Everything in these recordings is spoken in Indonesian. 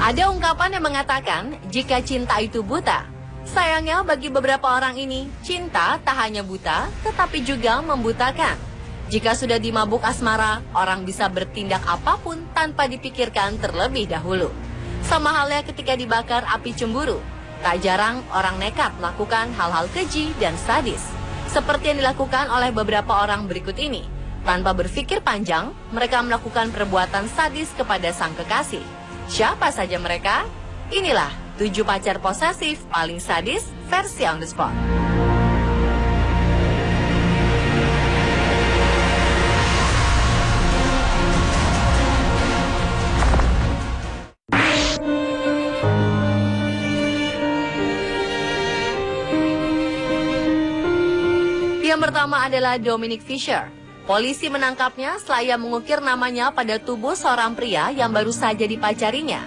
Ada ungkapan yang mengatakan, jika cinta itu buta. Sayangnya bagi beberapa orang ini, cinta tak hanya buta, tetapi juga membutakan. Jika sudah dimabuk asmara, orang bisa bertindak apapun tanpa dipikirkan terlebih dahulu. Sama halnya ketika dibakar api cemburu. Tak jarang orang nekat melakukan hal-hal keji dan sadis. Seperti yang dilakukan oleh beberapa orang berikut ini. Tanpa berpikir panjang, mereka melakukan perbuatan sadis kepada sang kekasih. Siapa saja mereka? Inilah 7 pacar posesif paling sadis versi on the spot. Yang pertama adalah Dominic Fisher. Polisi menangkapnya setelah ia mengukir namanya pada tubuh seorang pria yang baru saja dipacarinya.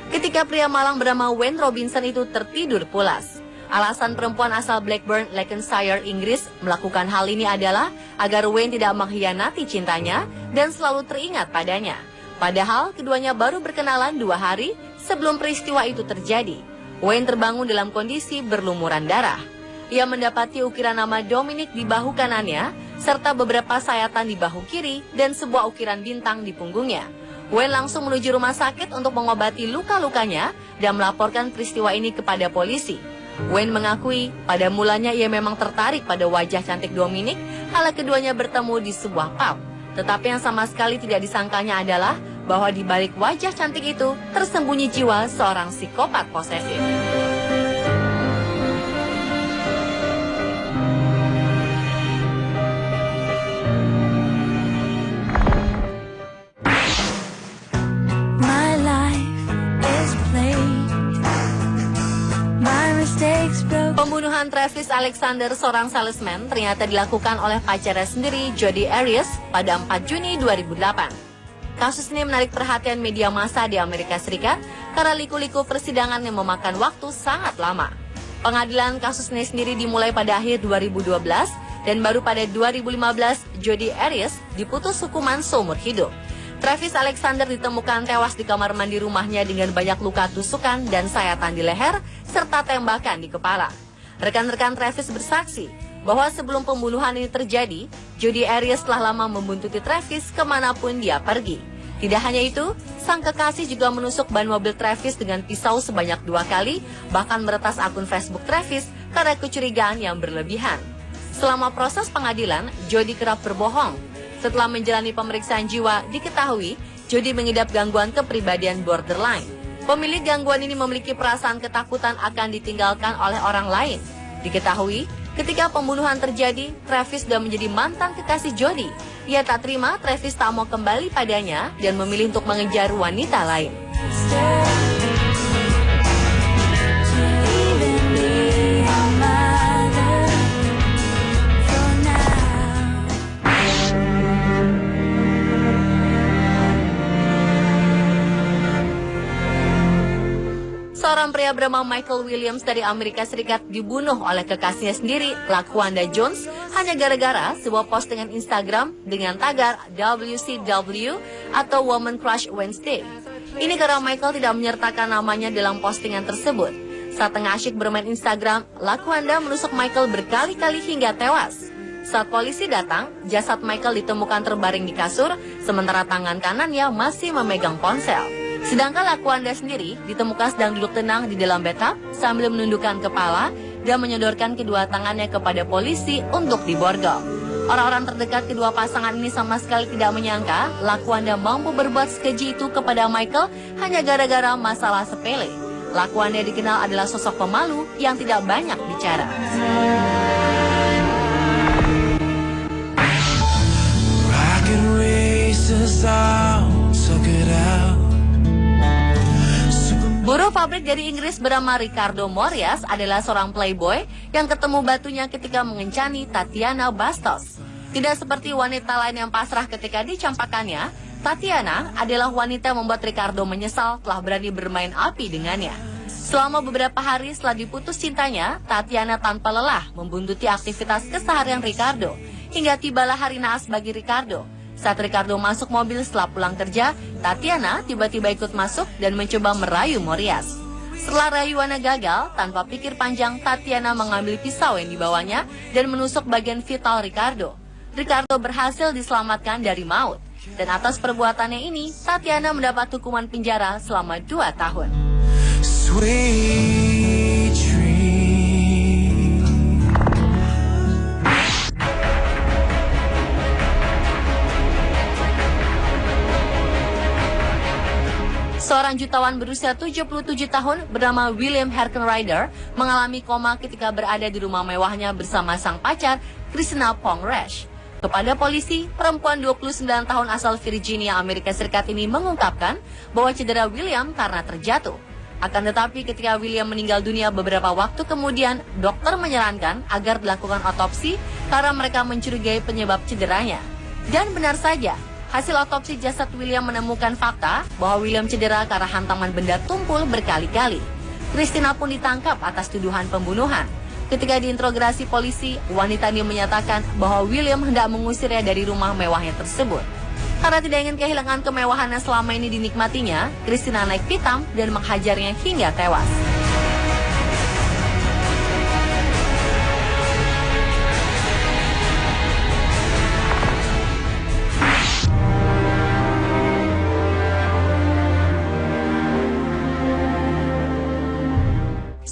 Ketika pria malang bernama Wayne Robinson itu tertidur pulas. Alasan perempuan asal Blackburn, Lancashire, Inggris melakukan hal ini adalah agar Wayne tidak mengkhianati cintanya dan selalu teringat padanya. Padahal keduanya baru berkenalan 2 hari sebelum peristiwa itu terjadi. Wayne terbangun dalam kondisi berlumuran darah. Ia mendapati ukiran nama Dominic di bahu kanannya, serta beberapa sayatan di bahu kiri dan sebuah ukiran bintang di punggungnya. Wayne langsung menuju rumah sakit untuk mengobati luka-lukanya dan melaporkan peristiwa ini kepada polisi. Wayne mengakui pada mulanya ia memang tertarik pada wajah cantik Dominic, kala keduanya bertemu di sebuah pub. Tetapi yang sama sekali tidak disangkanya adalah bahwa di balik wajah cantik itu tersembunyi jiwa seorang psikopat posesif. Pembunuhan Travis Alexander, seorang salesman, ternyata dilakukan oleh pacarnya sendiri, Jodi Arias, pada 4 Juni 2008. Kasus ini menarik perhatian media massa di Amerika Serikat karena liku-liku persidangan yang memakan waktu sangat lama. Pengadilan kasus ini sendiri dimulai pada akhir 2012 dan baru pada 2015 Jodi Arias diputus hukuman seumur hidup. Travis Alexander ditemukan tewas di kamar mandi rumahnya dengan banyak luka tusukan dan sayatan di leher, serta tembakan di kepala. Rekan-rekan Travis bersaksi bahwa sebelum pembunuhan ini terjadi, Jodi Arias telah lama membuntuti Travis kemanapun dia pergi. Tidak hanya itu, sang kekasih juga menusuk ban mobil Travis dengan pisau sebanyak 2 kali, bahkan meretas akun Facebook Travis karena kecurigaan yang berlebihan. Selama proses pengadilan, Jodi kerap berbohong. Setelah menjalani pemeriksaan jiwa, diketahui Jodi mengidap gangguan kepribadian borderline. Pemilik gangguan ini memiliki perasaan ketakutan akan ditinggalkan oleh orang lain. Diketahui, ketika pembunuhan terjadi, Travis sudah menjadi mantan kekasih Jodi. Ia tak terima Travis tak mau kembali padanya dan memilih untuk mengejar wanita lain. Seorang pria bernama Michael Williams dari Amerika Serikat dibunuh oleh kekasihnya sendiri, LaQuanda Jones, hanya gara-gara sebuah postingan Instagram dengan tagar WCW atau Woman Crush Wednesday. Ini karena Michael tidak menyertakan namanya dalam postingan tersebut. Saat tengah asyik bermain Instagram, LaQuanda menusuk Michael berkali-kali hingga tewas. Saat polisi datang, jasad Michael ditemukan terbaring di kasur, sementara tangan kanannya masih memegang ponsel. Sedangkan LaQuanda sendiri ditemukan sedang duduk tenang di dalam bathtub sambil menundukkan kepala dan menyodorkan kedua tangannya kepada polisi untuk diborgol. Orang-orang terdekat kedua pasangan ini sama sekali tidak menyangka LaQuanda mampu berbuat sekeji itu kepada Michael hanya gara-gara masalah sepele. LaQuanda dikenal adalah sosok pemalu yang tidak banyak bicara. Buruh pabrik dari Inggris bernama Ricardo Morias adalah seorang playboy yang ketemu batunya ketika mengencani Tatiana Bastos. Tidak seperti wanita lain yang pasrah ketika dicampakannya, Tatiana adalah wanita yang membuat Ricardo menyesal telah berani bermain api dengannya. Selama beberapa hari setelah diputus cintanya, Tatiana tanpa lelah membuntuti aktivitas keseharian Ricardo, hingga tibalah hari naas bagi Ricardo. Saat Ricardo masuk mobil setelah pulang kerja, Tatiana tiba-tiba ikut masuk dan mencoba merayu Morias. Setelah rayuannya gagal, tanpa pikir panjang, Tatiana mengambil pisau yang dibawanya dan menusuk bagian vital Ricardo. Ricardo berhasil diselamatkan dari maut. Dan atas perbuatannya ini, Tatiana mendapat hukuman penjara selama 2 tahun. Sweet dream. Seorang jutawan berusia 77 tahun bernama William Herkenrider mengalami koma ketika berada di rumah mewahnya bersama sang pacar, Christina Pongresh. Kepada polisi, perempuan 29 tahun asal Virginia, Amerika Serikat ini mengungkapkan bahwa cedera William karena terjatuh. Akan tetapi ketika William meninggal dunia beberapa waktu kemudian, dokter menyarankan agar dilakukan otopsi karena mereka mencurigai penyebab cederanya. Dan benar saja, hasil otopsi jasad William menemukan fakta bahwa William cedera karena hantaman benda tumpul berkali-kali. Christina pun ditangkap atas tuduhan pembunuhan. Ketika diinterogasi polisi, wanita ini menyatakan bahwa William hendak mengusirnya dari rumah mewahnya tersebut. Karena tidak ingin kehilangan kemewahan yang selama ini dinikmatinya, Christina naik pitam dan menghajarnya hingga tewas.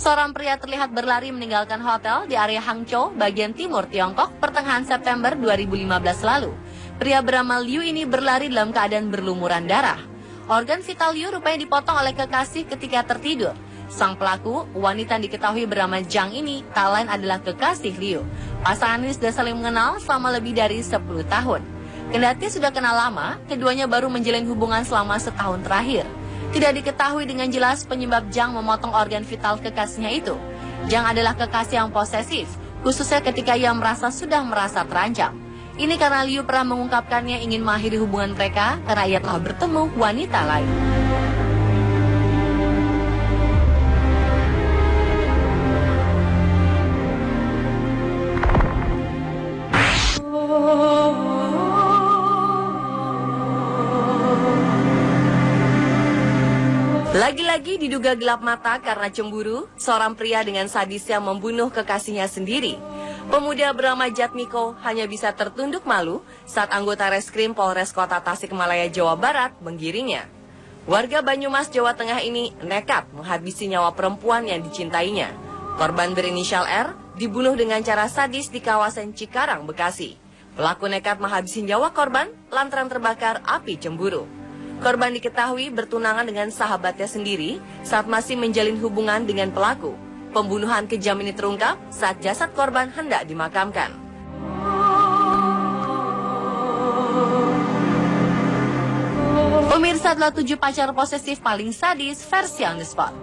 Seorang pria terlihat berlari meninggalkan hotel di area Hangzhou, bagian timur Tiongkok, pertengahan September 2015 lalu. Pria bernama Liu ini berlari dalam keadaan berlumuran darah. Organ vital Liu rupanya dipotong oleh kekasih ketika tertidur. Sang pelaku, wanita yang diketahui bernama Zhang ini, tak lain adalah kekasih Liu. Pasangan ini sudah saling mengenal selama lebih dari 10 tahun. Kendati sudah kenal lama, keduanya baru menjalin hubungan selama setahun terakhir. Tidak diketahui dengan jelas penyebab Zhang memotong organ vital kekasihnya itu. Zhang adalah kekasih yang posesif, khususnya ketika ia sudah merasa terancam. Ini karena Liu pernah mengungkapkannya ingin mengakhiri hubungan mereka karena ia telah bertemu wanita lain. Lagi-lagi diduga gelap mata karena cemburu, seorang pria dengan sadisnya membunuh kekasihnya sendiri. Pemuda bernama Jatmiko hanya bisa tertunduk malu saat anggota reskrim Polres Kota Tasikmalaya, Jawa Barat menggiringnya. Warga Banyumas, Jawa Tengah ini nekat menghabisi nyawa perempuan yang dicintainya. Korban berinisial R dibunuh dengan cara sadis di kawasan Cikarang, Bekasi. Pelaku nekat menghabisi nyawa korban lantaran terbakar api cemburu. Korban diketahui bertunangan dengan sahabatnya sendiri saat masih menjalin hubungan dengan pelaku. Pembunuhan kejam ini terungkap saat jasad korban hendak dimakamkan. Pemirsa, adalah 7 pacar posesif paling sadis versi on the spot.